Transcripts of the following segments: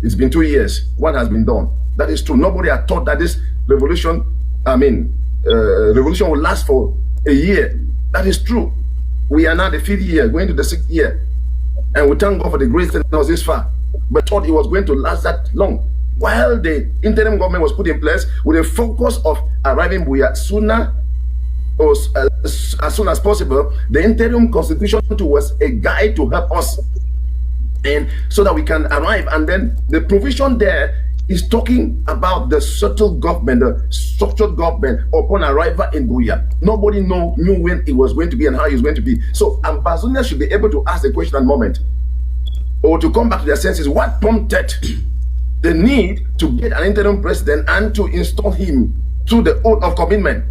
It's been 2 years. What has been done? That is true. Nobody had thought that this revolution, revolution will last for a year. That is true. We are now the 5th year, going to the 6th year. And we thank God for the grace that was this far. But thought it was going to last that long. While the interim government was put in place with a focus of arriving Biya sooner or as soon as possible, the interim constitution was a guide to help us, and so that we can arrive. And then the provision there is talking about the settled government, the structured government upon arrival in Biya. Nobody knew when it was going to be and how it was going to be. So Ambazonians should be able to ask the question at the moment, or to come back to their senses. What prompted the need to get an interim president and to install him through the oath of commitment,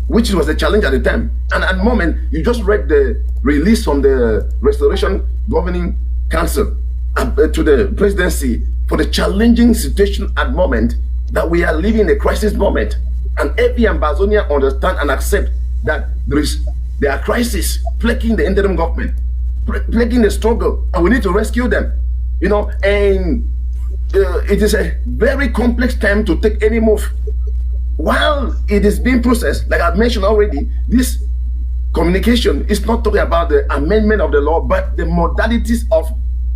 which was a challenge at the time? And at the moment, you just read the release from the Restoration Governing Council to the presidency for the challenging situation at the moment that we are living a crisis moment. And every Ambazonian understand and accept that there are crises plaguing the interim government, plaguing the struggle, and we need to rescue them. And it is a very complex time to take any move. While it is being processed, like I've mentioned already, this communication is not talking about the amendment of the law, but the modalities of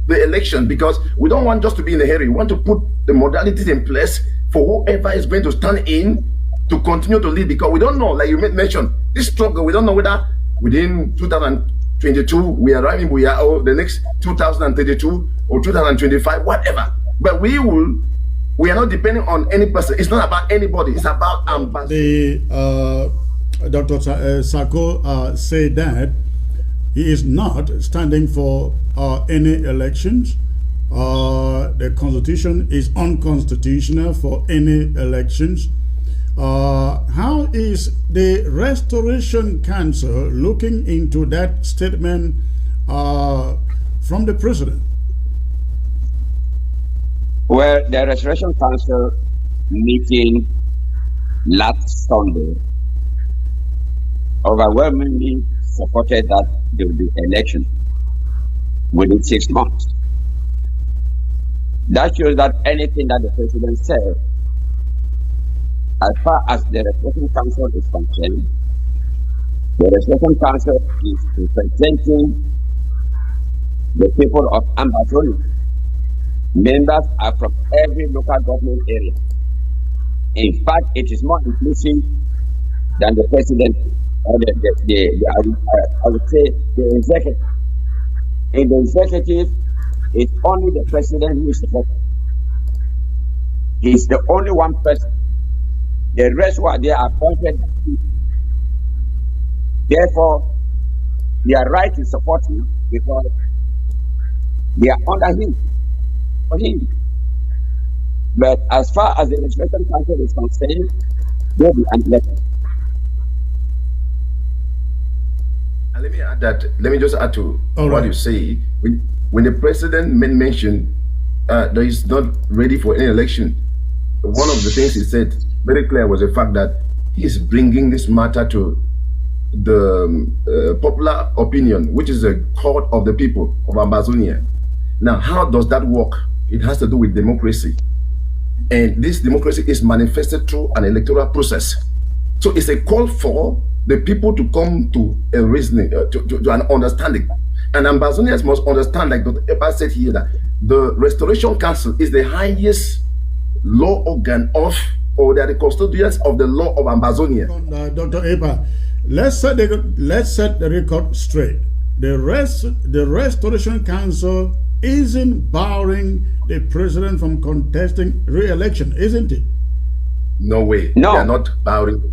the election, because we don't want just to be in a hurry. We want to put the modalities in place for whoever is going to stand in to continue to lead, because we don't know, like you mentioned, this struggle, we don't know whether within 2022 we arrive in Biya, or the next 2032 or 2025, whatever. But we are not depending on any person. It's not about anybody. It's about ambassador. Dr. Sako said that he is not standing for any elections. The constitution is unconstitutional for any elections. How is the Restoration Council looking into that statement from the president? Well, the Restoration Council meeting last Sunday overwhelmingly supported that there will be election within 6 months. That shows that anything that the president said, as far as the Restoration Council is concerned, the Restoration Council is representing the people of Ambazonia. Members are from every local government area. In fact, it is more inclusive than the president, or I would say the executive. In the executive, it's only the president who is supported. He's the only one person. The rest who are there are appointed. Therefore, they are right to support him because they are under him. For him. But as far as the Legislation Council is concerned, they'll be unelected. And let me add that. Let me just add to what you say. When the president mentioned that he's not ready for any election, one of the things he said very clear was the fact that he's bringing this matter to the popular opinion, which is a court of the people of Ambazonia. Now, how does that work? It has to do with democracy. And this democracy is manifested through an electoral process. So it's a call for the people to come to a reasoning, to an understanding. And Ambazonians must understand, like Dr. Epa said here, that the Restoration Council is the highest law organ of, or they are the custodians of the law of Ambazonia. Dr. Epa, let's set the record straight. The Restoration Council isn't barring the president from contesting re-election, isn't it? No way. No. They are not barring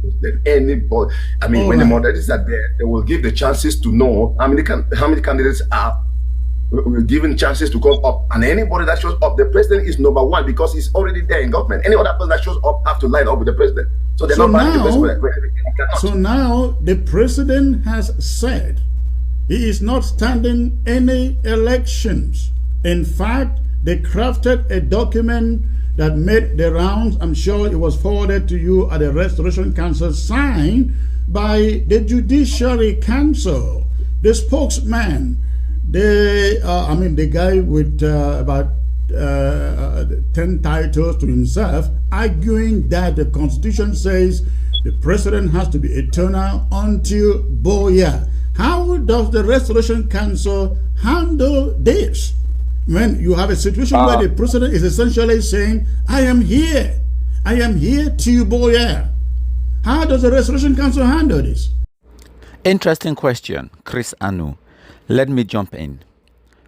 anybody. I mean, when the modalities are there, they will give the chances to know how many candidates are given chances to come up. And anybody that shows up, the president is number one because he's already there in government. Any other person that shows up have to line up with the president. So they're not barring the president. So now the president has said he is not standing any elections. In fact, they crafted a document that made the rounds. I'm sure it was forwarded to you at the Restoration Council, signed by the Judiciary Council, the spokesman, the guy with about 10 titles to himself, arguing that the Constitution says the president has to be eternal until Biya. How does the Restoration Council handle this? When you have a situation where the president is essentially saying, I am here to Biya. How does the Restoration Council handle this? Interesting question, Chris Anu. Let me jump in.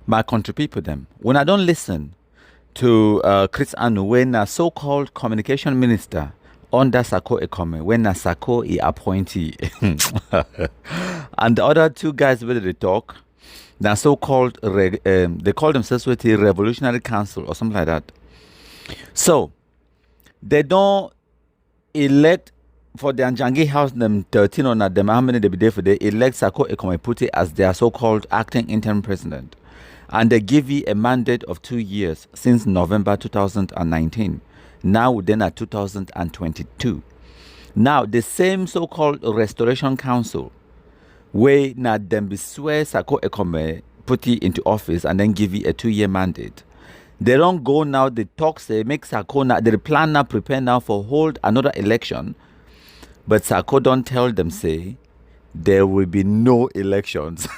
My country people them. When I don't listen to Chris Anu, when a so-called communication minister under Sako Ikome, when a Sako is appointee, and the other two guys where they talk, they're so-called, they call themselves with the Revolutionary Council or something like that. So, they don't elect for the Anjangi House, them 13 or not them, how many they be there for, they elect Sako Ikome Puti as their so-called acting interim president. And they give you a mandate of 2 years since November 2019. Now we're then at 2022. Now the same so-called Restoration Council, where now them be swear Sako Ikome put it into office and then give you a 2-year mandate. They don't go now, they talk say make Sako now, they plan now, prepare now for hold another election. But Sako don't tell them say there will be no elections.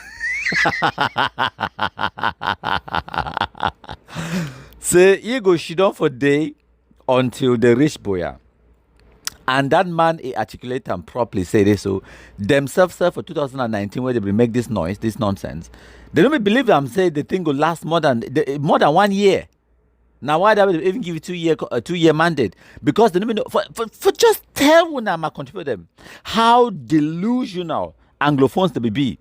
Say you go shit on for day until they reach Biya. And that man he articulate them properly say this so themselves for 2019 where they will make this noise, this nonsense. They don't believe I'm saying the thing will last more than 1 year. Now why they even give you a 2-year mandate? Because they don't know for just tell when I'm contribute them how delusional Anglophones they be.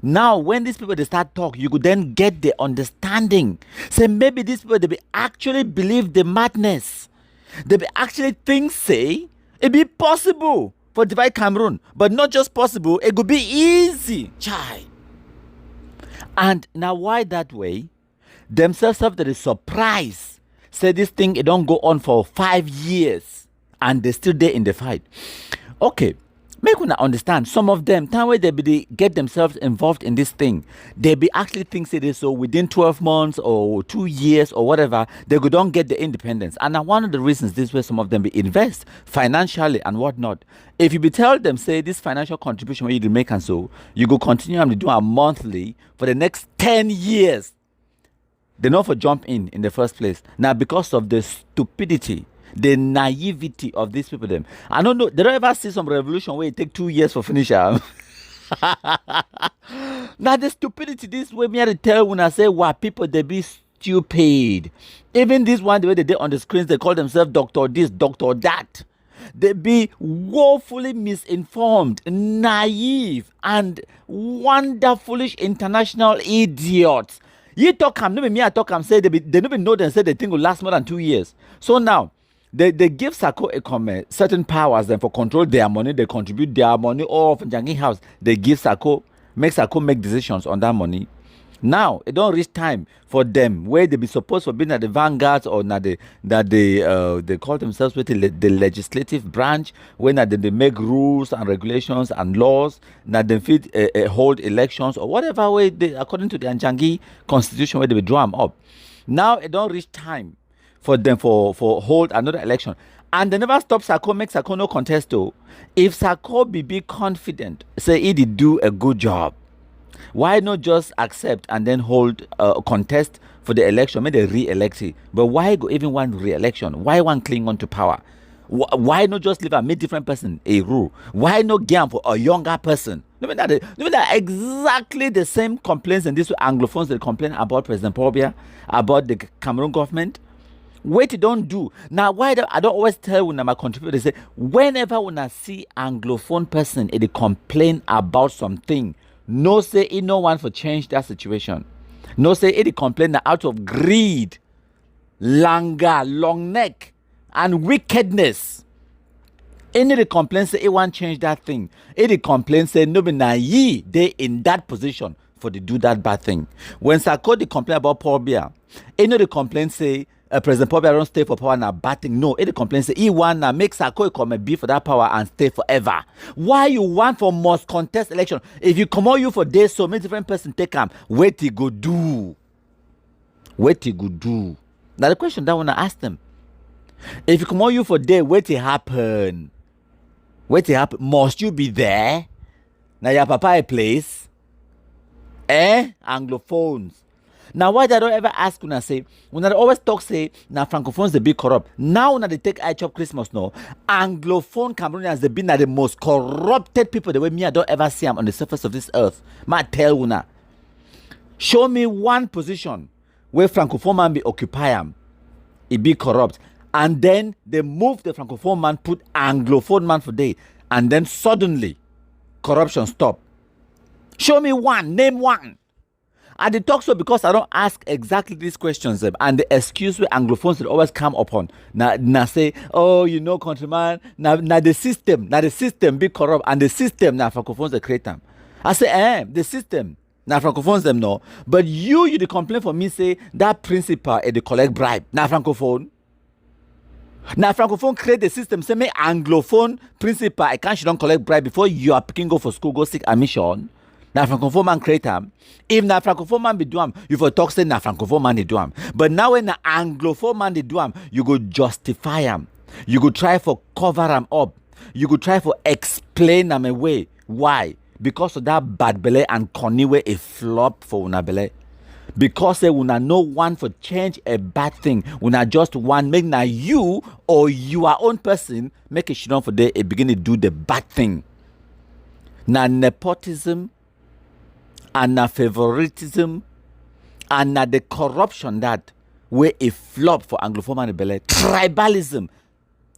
Now, when these people they start talk, you could then get the understanding. Say maybe these people they actually believe the madness. They actually think say it be possible for divide Cameroon, but not just possible. It could be easy, chai. And now why that way? Themselves after the surprise say this thing it don't go on for 5 years, and they still there in the fight. Okay. Make una understand, some of them, time where they get themselves involved in this thing, they be actually think say this so within 12 months or 2 years or whatever, they could don't get the independence. And now one of the reasons this way some of them be invest financially and whatnot. If you be tell them say this financial contribution where you make and so, you go continue to do a monthly for the next 10 years. They know for jump in the first place. Now because of the stupidity, the naivety of these people them. I don't know, they don't ever see some revolution where it take 2 years for finish. Now the stupidity this way me to tell when I say why people they be stupid. Even this one the way they did on the screens, they call themselves doctor this, doctor that. They be woefully misinformed, naive, and wonderfoolish international idiots. You talk no me I talk say they don't even know them say the thing will last more than 2 years. So now they give Sako Ikome certain powers then for control their money, they contribute their money all of Jangi House. They give Sako, make Sako make decisions on that money. Now it don't reach time for them where they be supposed to be at the vanguards or that they call themselves with the legislative branch when they make rules and regulations and laws that they fit hold elections or whatever way they according to the Anjangi constitution where they be draw them up. Now it don't reach time for them for hold another election. And they never stop Sako, make Sako no contest though. If Sako be confident, say he did do a good job, why not just accept and then hold a contest for the election, maybe they re-elect it? But why go even one re-election? Why one cling on to power? Why not just leave a mid different person a rule? Why not get for a younger person? That exactly the same complaints and these Anglophones that complain about President Paul Biya, about the Cameroon government. Wait, you don't do. Now, why I don't always tell when I'm a contributor, they say, whenever when I see Anglophone person, they complain about something, no say no one for change that situation. No say it complain that out of greed, languor, long neck, and wickedness. Any the complaint say it want change that thing. Any complaint say no be na ye they in that position for to do that bad thing. When Sako the complain about Paul Biya, any the complaint say President Paul Biya don't stay for power na bad thing. No, any complaint say he want na make Sako Ikome be for that power and stay forever. Why you want for must contest election? If you come out you for days so many different person take him. Wait he go do. Wait he go do. Now the question that I want to ask them. If you come on you for day, what it happen? What it happen? Must you be there? Now your papa a place? Anglophones. Now why they don't ever ask when I say, when I always talk say, now Francophones they be corrupt. Now when they take I chop Christmas no, Anglophone Cameroonians they been the most corrupted people the way me I don't ever see them on the surface of this earth. Ma tell you now. Show me one position where Francophone man be occupy am, it be corrupt. And then they move the Francophone man, put Anglophone man for day. And then suddenly, corruption stop. Show me one, name one. And they talk so because I don't ask exactly these questions. And the excuse where Anglophones will always come upon. Now say, oh, you know, countryman, now the system be corrupt. And the system, now Francophones they create them. I say, the system. Now Francophones them no. But you the complain for me say, that principal they collect bribe. Now Francophone. Now Francophone create the system, say me Anglophone principal, I can't she don't collect bribe before you are picking go for school, go seek admission. Now Francophone man create them. If na Francophone man be do am, you for talk say na Francophone man they do am. But now when na Anglophone man they do am, you go justify am. You go try for cover am up. You go try for explain am away. Why? Because of that bad belly and corny way a flop for una belly. Because they will not know one for change a bad thing. Will not just one make now you or your own person make a shit for they begin to do the bad thing. Now nepotism and now favoritism and now the corruption that where a flop for Anglophone and Belay. Tribalism.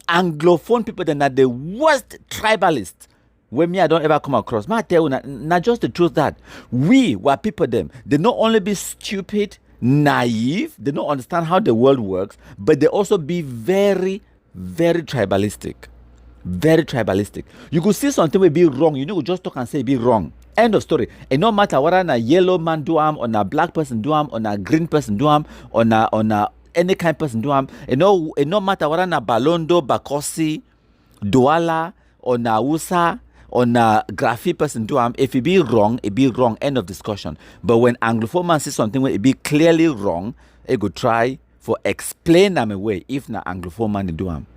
Anglophone people then are the worst tribalists. When me I don't ever come across. I tell you not just the truth that we were people them. They not only be stupid, naive, they don't understand how the world works, but they also be very, very tribalistic. Very tribalistic. You could see something will be wrong. You know, just talk and say be wrong. End of story. And no matter whether a yellow man do am, or a black person do am, or a green person do am, or a any kind of person do am. And no matter whether a Balondo, Bakosi, Douala, or na Usa, on a graphic person do if it be wrong, it be wrong, end of discussion. But when Anglophone man says something where it be clearly wrong, it go try for explain them away if na Anglophone man do am.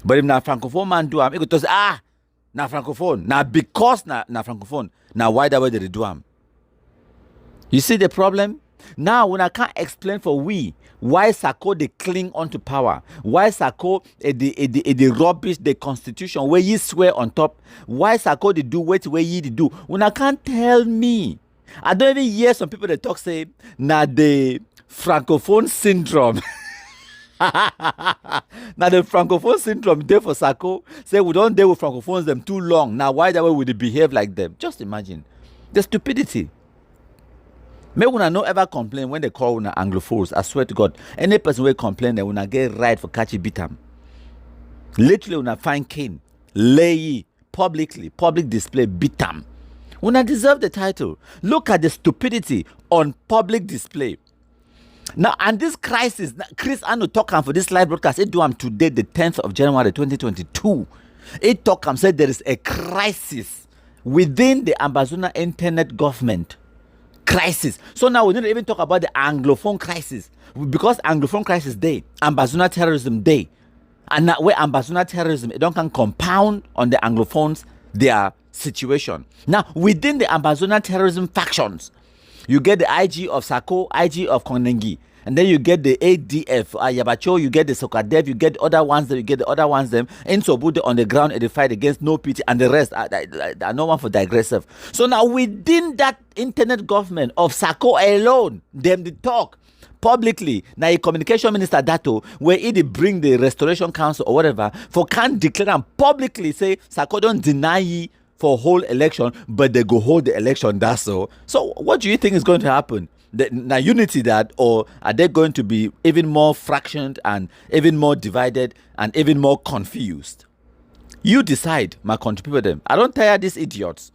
But if na Francophone man do am, it go say, na Francophone, na because na Francophone, na why that way they do am. You see the problem? Now when I can't explain for we why Sako they cling onto power, why Sako the rubbish the constitution where you swear on top, why Sako they do what where you do. When I can't tell me, I don't even hear some people that talk say now the Francophone syndrome. Now the Francophone syndrome there for Sako say we don't deal with Francophones them too long. Now why that way would they behave like them? Just imagine the stupidity. May una no ever complain when they call una Anglophones. I swear to God, any person will complain they una get right for catchy beat them. Literally una find cane, lay public display beat them. Una deserve the title. Look at the stupidity on public display. Now, and this crisis, Chris Anu talk for this live broadcast, it do am today, the 10th of January 2022. It talk said there is a crisis within the Ambazuna internet government. Crisis. So now we don't even talk about the Anglophone crisis. Because Anglophone crisis day, Ambazuna terrorism day. And that way Ambazuna terrorism, it don't can compound on the Anglophones, their situation. Now, within the Ambazuna terrorism factions, you get the IG of Sako, IG of Konengi. And then you get the ADF, Yabacho, you get the Sokadev, you get the other ones, them. In Sobude on the ground, they fight against no pity, and the rest are no one for digressive. So now within that internet government of Sako alone, them they talk publicly. Now a communication minister Dato, where he bring the restoration council or whatever, for can't declare and publicly say Sako don't deny for whole election, but they go hold the election, that's so. So what do you think is going to happen? Now unity that, or are they going to be even more fractioned and even more divided and even more confused? You decide, my country people them. I don't tire these idiots.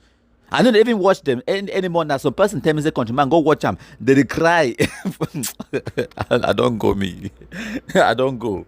I don't even watch them anymore. Now some person tell me say countryman go watch them. They cry. I don't go me. I don't go.